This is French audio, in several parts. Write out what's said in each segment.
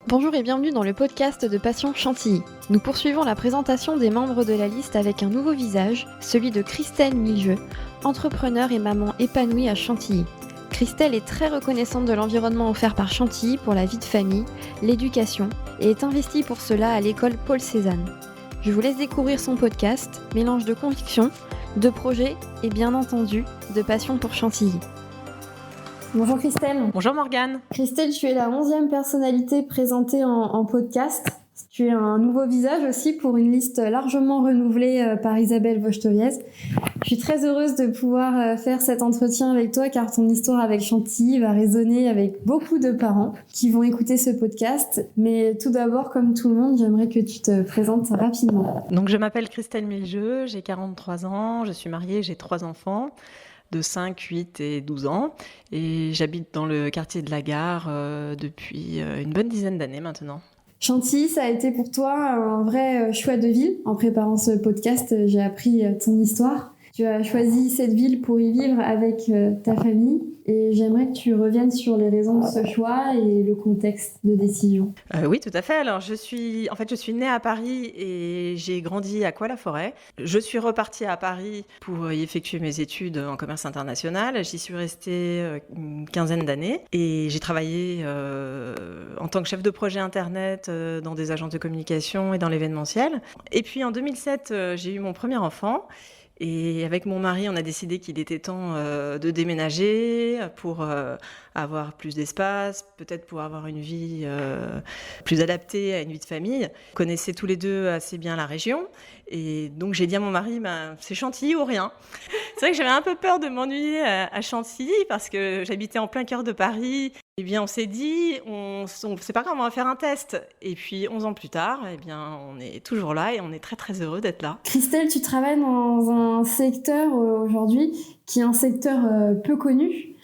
Bonjour et bienvenue dans le podcast de Passion Chantilly. Nous poursuivons la présentation des membres de la liste avec un nouveau visage, celui de Christelle Milljeux, entrepreneur et maman épanouie à Chantilly. Christelle est très reconnaissante de l'environnement offert par Chantilly pour la vie de famille, l'éducation et est investie pour cela à l'école Paul Cézanne. Je vous laisse découvrir son podcast, mélange de conviction, de projets et bien entendu de passion pour Chantilly. Bonjour Christelle. Bonjour Morgane. Christelle, tu es la 11e personnalité présentée en podcast. Tu es un nouveau visage aussi pour une liste largement renouvelée par Isabelle Vostoviez. Je suis très heureuse de pouvoir faire cet entretien avec toi car ton histoire avec Chantilly va résonner avec beaucoup de parents qui vont écouter ce podcast. Mais tout d'abord, comme tout le monde, j'aimerais que tu te présentes rapidement. Donc je m'appelle Christelle Milljeux, j'ai 43 ans, je suis mariée, j'ai 3 enfants de 5, 8 et 12 ans. Et j'habite dans le quartier de la Gare depuis une bonne dizaine d'années maintenant. Chantilly, ça a été pour toi un vrai choix de ville. En préparant ce podcast, j'ai appris ton histoire. Tu as choisi cette ville pour y vivre avec ta famille et j'aimerais que tu reviennes sur les raisons de ce choix et le contexte de décision. Oui, tout à fait. Alors, je suis née à Paris et j'ai grandi à Cois-la-Forêt. Je suis repartie à Paris pour y effectuer mes études en commerce international. J'y suis restée une quinzaine d'années et j'ai travaillé en tant que chef de projet Internet dans des agences de communication et dans l'événementiel. Et puis, en 2007, j'ai eu mon premier enfant. Et avec mon mari, on a décidé qu'il était temps de déménager pour avoir plus d'espace, peut-être pour avoir une vie plus adaptée à une vie de famille. On connaissait tous les deux assez bien la région. Et donc j'ai dit à mon mari, c'est Chantilly ou rien. C'est vrai que j'avais un peu peur de m'ennuyer à Chantilly parce que j'habitais en plein cœur de Paris. Eh bien, on s'est dit, c'est pas grave, on va faire un test. Et puis, 11 ans plus tard, eh bien, on est toujours là et on est très, très heureux d'être là. Christelle, tu travailles dans un secteur aujourd'hui qui est un secteur peu connu,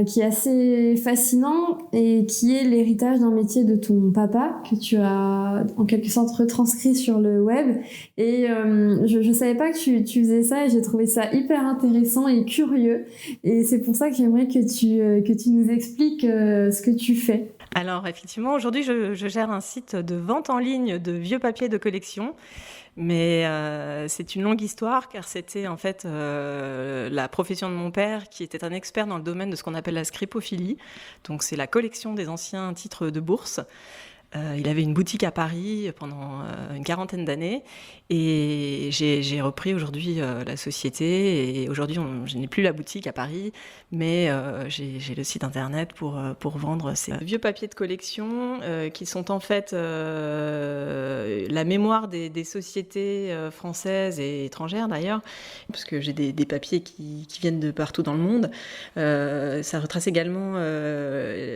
qui est assez fascinant et qui est l'héritage d'un métier de ton papa que tu as en quelque sorte retranscrit sur le web. Et je savais pas que tu faisais ça et j'ai trouvé ça hyper intéressant et curieux. Et c'est pour ça que j'aimerais que tu nous expliques ce que tu fais. Alors effectivement, aujourd'hui, je gère un site de vente en ligne de vieux papiers de collection. Mais c'est une longue histoire car c'était en fait la profession de mon père qui était un expert dans le domaine de ce qu'on appelle la scripophilie. Donc c'est la collection des anciens titres de bourse. Il avait une boutique à Paris pendant une quarantaine d'années et j'ai repris aujourd'hui la société et aujourd'hui je n'ai plus la boutique à Paris mais j'ai le site internet pour vendre ces vieux papiers de collection qui sont en fait la mémoire des sociétés françaises et étrangères d'ailleurs parce que j'ai des papiers qui viennent de partout dans le monde. Ça retrace également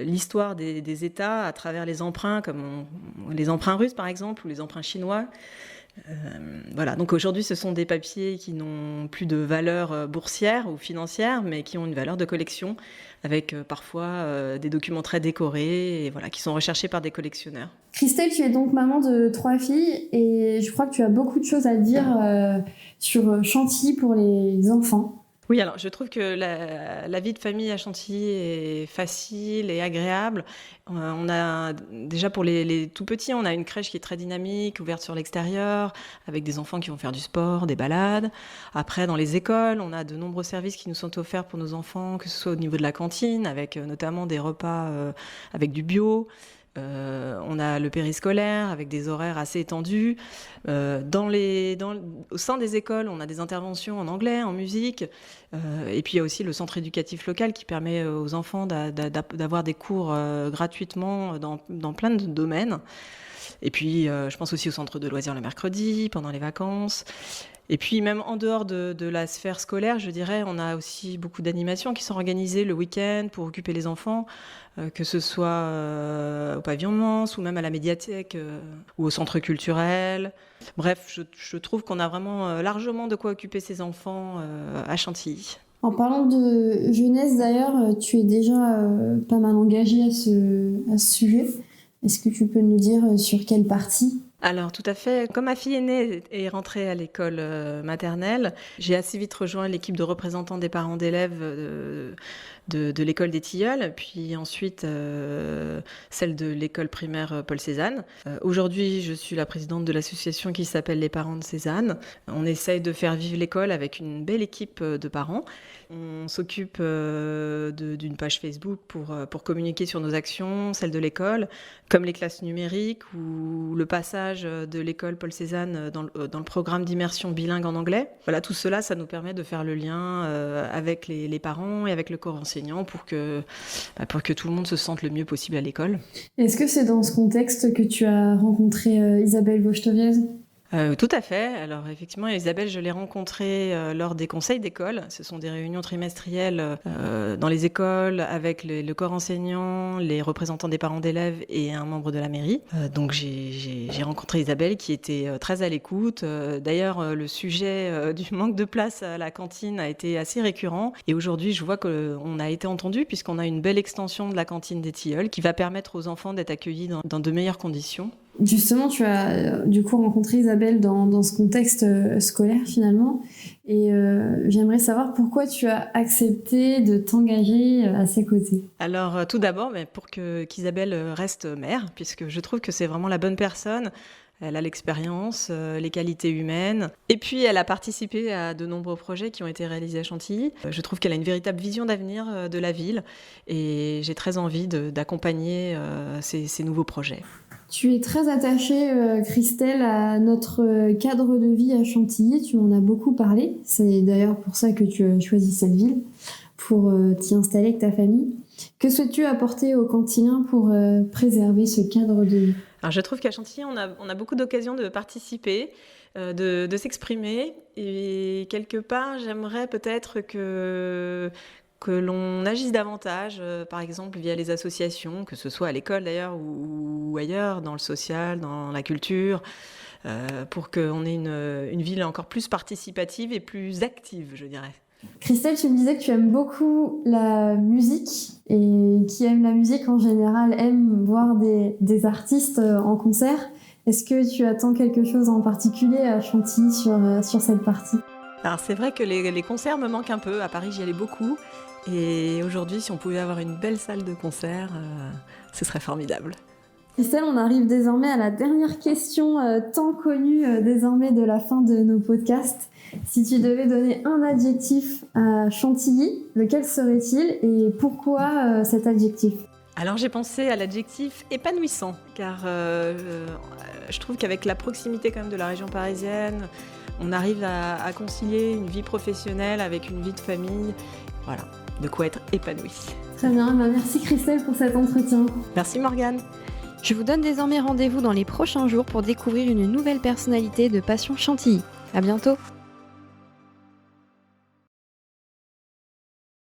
l'histoire des États à travers les emprunts comme les emprunts russes par exemple ou les emprunts chinois. Voilà, donc aujourd'hui ce sont des papiers qui n'ont plus de valeur boursière ou financière mais qui ont une valeur de collection avec parfois des documents très décorés et voilà, qui sont recherchés par des collectionneurs. Christelle, tu es donc maman de 3 filles et je crois que tu as beaucoup de choses à dire sur Chantilly pour les enfants. Oui, alors je trouve que la vie de famille à Chantilly est facile et agréable. On a déjà pour les tout petits, on a une crèche qui est très dynamique, ouverte sur l'extérieur, avec des enfants qui vont faire du sport, des balades. Après, dans les écoles, on a de nombreux services qui nous sont offerts pour nos enfants, que ce soit au niveau de la cantine, avec notamment des repas avec du bio. On a le périscolaire avec des horaires assez étendus. Au sein des écoles, on a des interventions en anglais, en musique. Et puis il y a aussi le centre éducatif local qui permet aux enfants d'avoir des cours gratuitement dans plein de domaines. Et puis je pense aussi au centre de loisirs le mercredi, pendant les vacances. Et puis même en dehors de la sphère scolaire, je dirais, on a aussi beaucoup d'animations qui sont organisées le week-end pour occuper les enfants, que ce soit au pavillon de Mans ou même à la médiathèque ou au centre culturel. Bref, je trouve qu'on a vraiment largement de quoi occuper ses enfants à Chantilly. En parlant de jeunesse d'ailleurs, tu es déjà pas mal engagée à ce sujet. Est-ce que tu peux nous dire sur quelle partie ? Alors tout à fait, comme ma fille aînée est rentrée à l'école maternelle, j'ai assez vite rejoint l'équipe de représentants des parents d'élèves de l'école des Tilleuls, puis ensuite celle de l'école primaire Paul Cézanne. Aujourd'hui, je suis la présidente de l'association qui s'appelle Les Parents de Cézanne. On essaye de faire vivre l'école avec une belle équipe de parents. On s'occupe d'une page Facebook pour communiquer sur nos actions, celles de l'école, comme les classes numériques ou le passage de l'école Paul Cézanne dans le programme d'immersion bilingue en anglais. Voilà, tout cela, ça nous permet de faire le lien avec les parents et avec le corps enseignant pour que tout le monde se sente le mieux possible à l'école. Est-ce que c'est dans ce contexte que tu as rencontré Isabelle Vauchetoviez ? Tout à fait. Alors effectivement, Isabelle, je l'ai rencontrée lors des conseils d'école. Ce sont des réunions trimestrielles dans les écoles avec le corps enseignant, les représentants des parents d'élèves et un membre de la mairie. Donc j'ai rencontré Isabelle qui était très à l'écoute. D'ailleurs, le sujet du manque de place à la cantine a été assez récurrent. Et aujourd'hui, je vois qu'on a été entendu puisqu'on a une belle extension de la cantine des Tilleuls qui va permettre aux enfants d'être accueillis dans de meilleures conditions. Justement, tu as du coup rencontré Isabelle dans ce contexte scolaire finalement, et j'aimerais savoir pourquoi tu as accepté de t'engager à ses côtés. Alors tout d'abord, pour qu'Isabelle reste mère, puisque je trouve que c'est vraiment la bonne personne. Elle a l'expérience, les qualités humaines. Et puis, elle a participé à de nombreux projets qui ont été réalisés à Chantilly. Je trouve qu'elle a une véritable vision d'avenir de la ville. Et j'ai très envie d'accompagner ces nouveaux projets. Tu es très attachée, Christelle, à notre cadre de vie à Chantilly. Tu m'en as beaucoup parlé. C'est d'ailleurs pour ça que tu as choisi cette ville, pour t'y installer avec ta famille. Que souhaites-tu apporter aux cantiniens pour préserver ce cadre de vie ? Alors, je trouve qu'à Chantilly, on a beaucoup d'occasions de participer, de s'exprimer. Et quelque part, j'aimerais peut-être que l'on agisse davantage, par exemple via les associations, que ce soit à l'école d'ailleurs ou ailleurs, dans le social, dans la culture, pour qu'on ait une ville encore plus participative et plus active, je dirais. Christelle, tu me disais que tu aimes beaucoup la musique, et qui aime la musique en général aime voir des artistes en concert. Est-ce que tu attends quelque chose en particulier à Chantilly sur cette partie ? Alors c'est vrai que les concerts me manquent un peu. À Paris, j'y allais beaucoup. Et aujourd'hui, si on pouvait avoir une belle salle de concert, ce serait formidable. Christelle, on arrive désormais à la dernière question tant connue désormais de la fin de nos podcasts. Si tu devais donner un adjectif à Chantilly, lequel serait-il et pourquoi cet adjectif ? Alors j'ai pensé à l'adjectif épanouissant, car je trouve qu'avec la proximité quand même de la région parisienne, on arrive à concilier une vie professionnelle avec une vie de famille. Voilà, de quoi être épanoui. Très bien, merci Christelle pour cet entretien. Merci Morgane. Je vous donne désormais rendez-vous dans les prochains jours pour découvrir une nouvelle personnalité de Passion Chantilly. À bientôt.